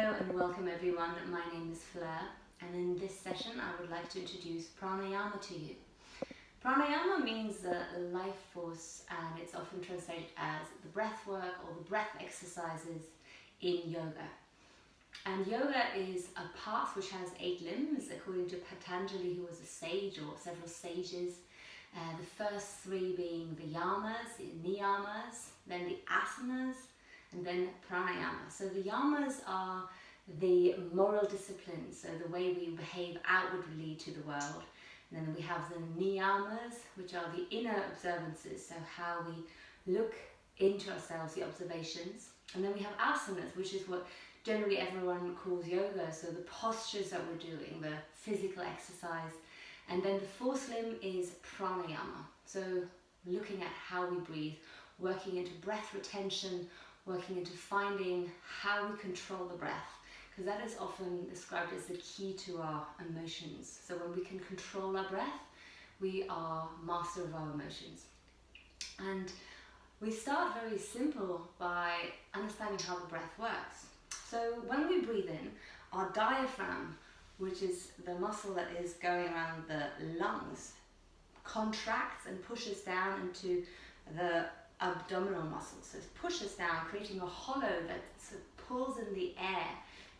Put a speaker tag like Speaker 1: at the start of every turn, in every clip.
Speaker 1: Hello and welcome everyone. My name is Fleur, and in this session I would like to introduce pranayama to you. Pranayama means life force, and it's often translated as the breath work or the breath exercises in yoga. And yoga is a path which has 8 limbs, according to Patanjali, who was a sage or several sages. The first 3 being the yamas, the niyamas, then the asanas, and then pranayama. So the yamas are the moral disciplines, so the way we behave outwardly to the world. And then we have the niyamas, which are the inner observances, so how we look into ourselves, the observations. And then we have asanas, which is what generally everyone calls yoga, so the postures that we're doing, the physical exercise. And then the 4th limb is pranayama, so looking at how we breathe, working into breath retention, working into finding how we control the breath, because that is often described as the key to our emotions. So when we can control our breath, we are master of our emotions. And we start very simple by understanding how the breath works. So when we breathe in, our diaphragm, which is the muscle that is going around the lungs, contracts and pushes down into the abdominal muscles. So it pushes down, creating a hollow that sort of pulls in the air,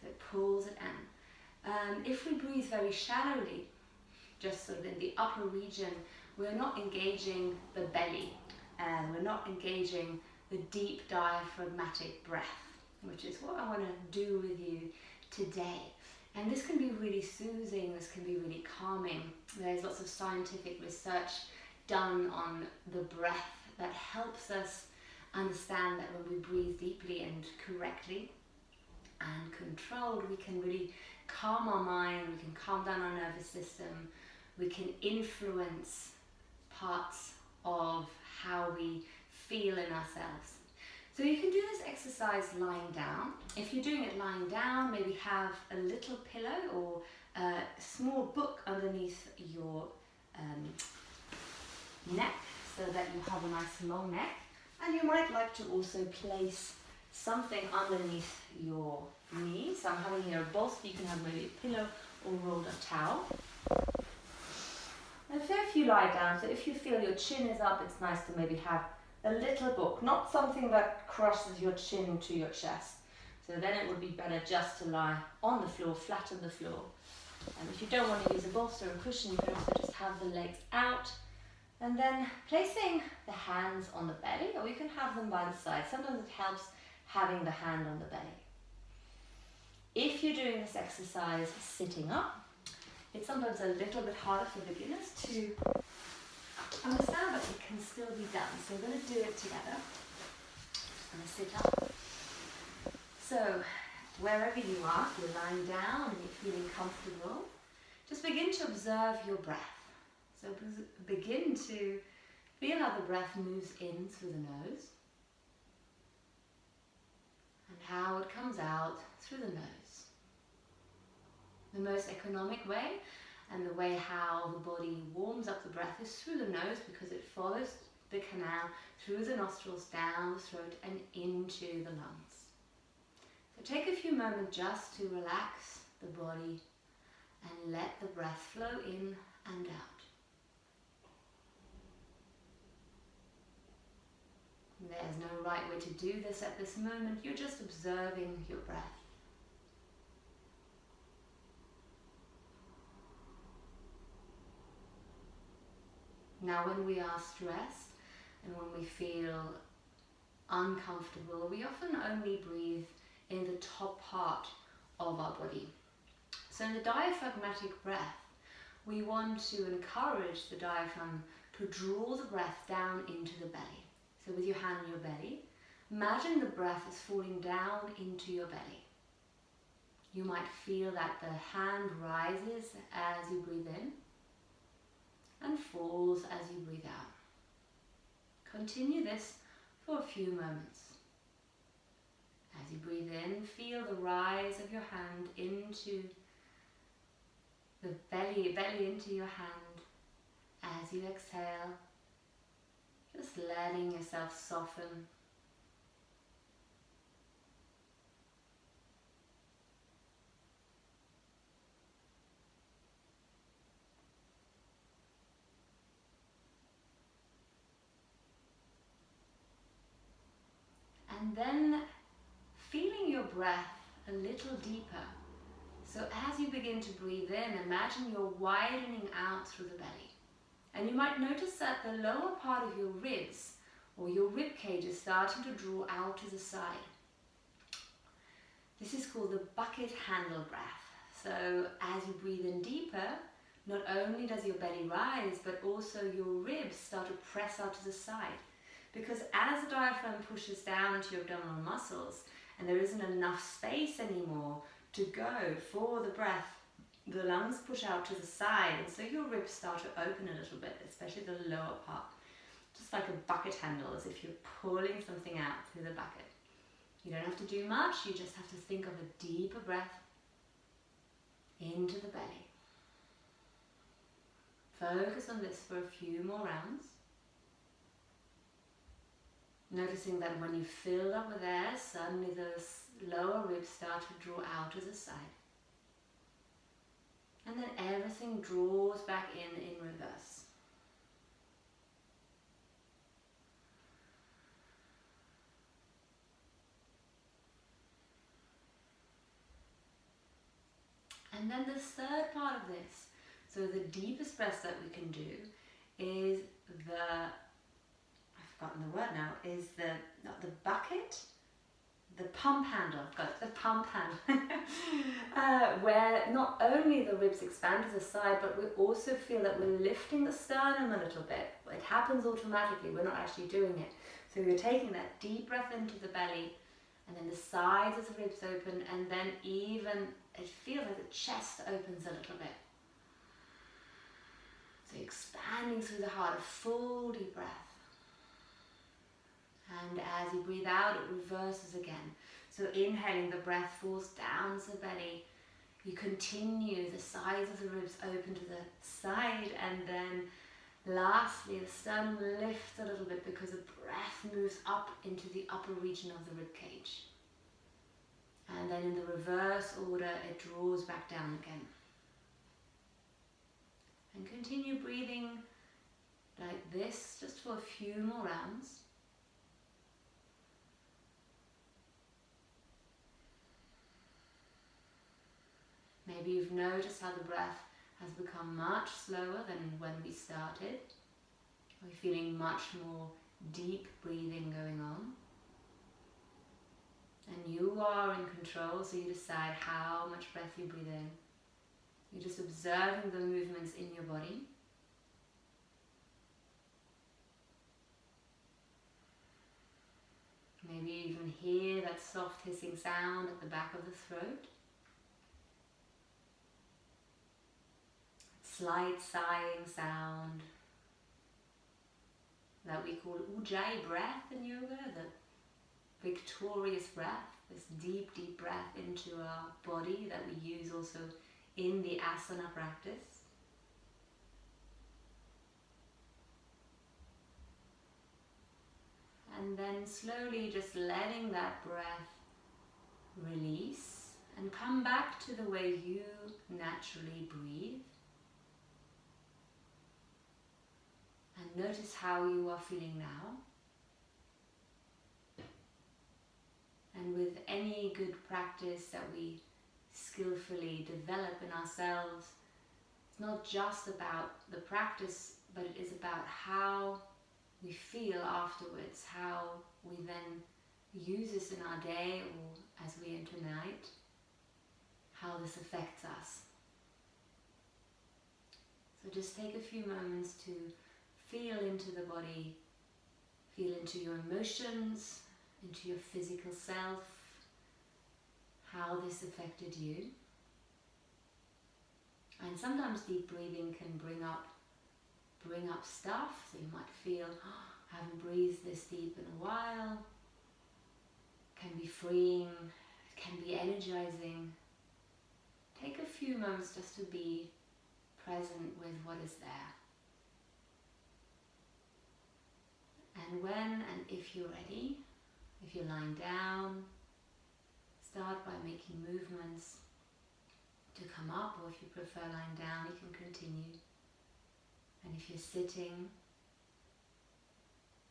Speaker 1: so it pulls it in. If we breathe very shallowly, just sort of in the upper region, we're not engaging the belly, and we're not engaging the deep diaphragmatic breath, which is what I want to do with you today. And this can be really soothing, this can be really calming. There's lots of scientific research done on the breath that helps us understand that when we breathe deeply and correctly and controlled, we can really calm our mind, we can calm down our nervous system, we can influence parts of how we feel in ourselves. So you can do this exercise lying down. If you're doing it lying down, maybe have a little pillow or a small book underneath your neck, so that you have a nice long neck. And you might like to also place something underneath your knees. So I'm having here a bolster. You can have maybe a pillow or rolled up towel. And so if you lie down, so if you feel your chin is up, it's nice to maybe have a little book, not something that crosses your chin to your chest. So then it would be better just to lie on the floor, flat on the floor. And if you don't want to use a bolster or cushion, you can also just have the legs out. And then placing the hands on the belly, or you can have them by the side. Sometimes it helps having the hand on the belly. If you're doing this exercise sitting up, it's sometimes a little bit harder for beginners to understand, but it can still be done. So we're going to do it together. I'm going to sit up. So wherever you are, if you're lying down and you're feeling comfortable, just begin to observe your breath. So begin to feel how the breath moves in through the nose and how it comes out through the nose. The most economic way and the way how the body warms up the breath is through the nose, because it follows the canal through the nostrils, down the throat and into the lungs. So take a few moments just to relax the body and let the breath flow in and out. There's no right way to do this at this moment. You're just observing your breath. Now when we are stressed and when we feel uncomfortable, we often only breathe in the top part of our body. So in the diaphragmatic breath, we want to encourage the diaphragm to draw the breath down into the belly. So with your hand on your belly, imagine the breath is falling down into your belly. You might feel that the hand rises as you breathe in and falls as you breathe out. Continue this for a few moments. As you breathe in, feel the rise of your hand into the belly into your hand. As you exhale, just letting yourself soften And then feeling your breath a little deeper. So as you begin to breathe in, imagine you're widening out through the belly. And you might notice that the lower part of your ribs or your rib cage is starting to draw out to the side. This is called the bucket handle breath. So as you breathe in deeper, not only does your belly rise, but also your ribs start to press out to the side. Because as the diaphragm pushes down into your abdominal muscles and there isn't enough space anymore to go for the breath, the lungs push out to the side, and so your ribs start to open a little bit, especially the lower part. Just like a bucket handle, as if you're pulling something out through the bucket. You don't have to do much, you just have to think of a deeper breath into the belly. Focus on this for a few more rounds. Noticing that when you fill up with air, suddenly those lower ribs start to draw out to the side. And then everything draws back in reverse. And then the third part of this, so the deepest breath that we can do is I've forgotten the word now, is not the bucket, the pump handle, the pump handle, where not only the ribs expand to the side, but we also feel that we're lifting the sternum a little bit. It happens automatically, we're not actually doing it. So you're taking that deep breath into the belly, and then the sides of the ribs open, and then even it feels like the chest opens a little bit. So expanding through the heart, a full deep breath. And as you breathe out, it reverses again. So inhaling, the breath falls down to the belly. You continue, the sides of the ribs open to the side, and then lastly, the sternum lifts a little bit because the breath moves up into the upper region of the rib cage. And then in the reverse order, it draws back down again. And continue breathing like this just for a few more rounds. Maybe you've noticed how the breath has become much slower than when we started. We're feeling much more deep breathing going on. And you are in control, so you decide how much breath you breathe in. You're just observing the movements in your body. Maybe you even hear that soft hissing sound at the back of the throat. Slight sighing sound that we call ujjayi breath in yoga, the victorious breath, this deep, deep breath into our body that we use also in the asana practice. And then slowly just letting that breath release and come back to the way you naturally breathe. And notice how you are feeling now. And with any good practice that we skillfully develop in ourselves, it's not just about the practice, but it is about how we feel afterwards, how we then use this in our day or as we enter night, how this affects us. So just take a few moments to feel into the body, feel into your emotions, into your physical self, how this affected you. And sometimes deep breathing can bring up stuff, so you might feel, I haven't breathed this deep in a while. It can be freeing, it can be energizing. Take a few moments just to be present with what is there. And when and if you're ready, if you're lying down, start by making movements to come up, or if you prefer lying down, you can continue. And if you're sitting,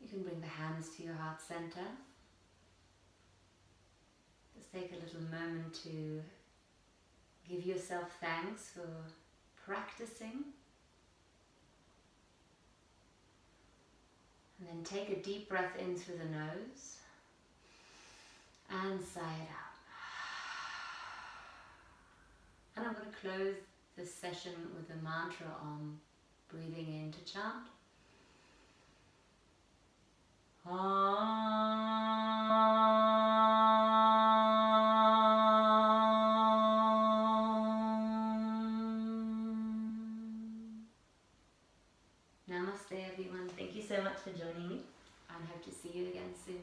Speaker 1: you can bring the hands to your heart center. Just take a little moment to give yourself thanks for practicing. And then take a deep breath in through the nose and sigh it out. And I'm going to close this session with a mantra on breathing in to chant. Namaste everyone. Thank you so much for joining me and hope to see you again soon.